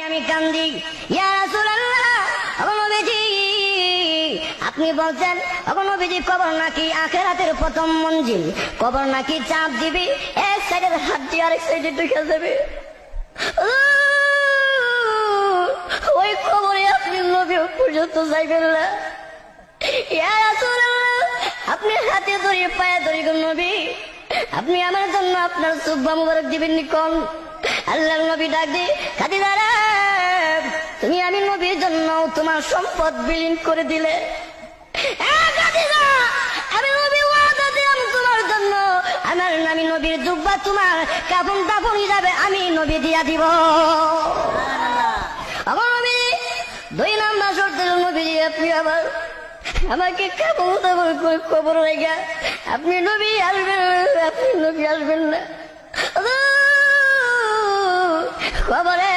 আমি কান্দি, ইয়া রাসূলুল্লাহ, ও নবীজি আপনি বলছেন ও নবীজি কবর নাকি আখিরাতের প্রথম মঞ্জিল, কবর নাকি চাপ দিবি, এক সাইডের হাত দিয়ে আরেক সাইডে ঢুকে যাবে। ওই কবরে আপনি নবী পর্যন্ত যাইবেন না। ইয়া রাসূলুল্লাহ, আপনি হাতে ধরে পায়ে ধরে নবী আপনি আমার জন্য আপনার সুব্বা মুবারক দিবেন কোন? আল্লাহর নবী ডাক দিয়ে খাদিজা রে, তুমি আমি নবীর জন্য তোমার সম্পদ বিলীন করে দিলে। খাদিজা, আমি নবী ওয়াদা দিলাম তোমার জন্য আমার নামি নবীর জুব্বা তোমার কাফন দাফন হিসাবে আমি নবী দিয়া দিব। আমার নবী 2 নাম্বার শর্ত নবী আপনি আবার আমাকে কাফন দাফন করে কবর রেখে আপনি নবী আসবেন, আপনি নবী আসবেন না। খবরে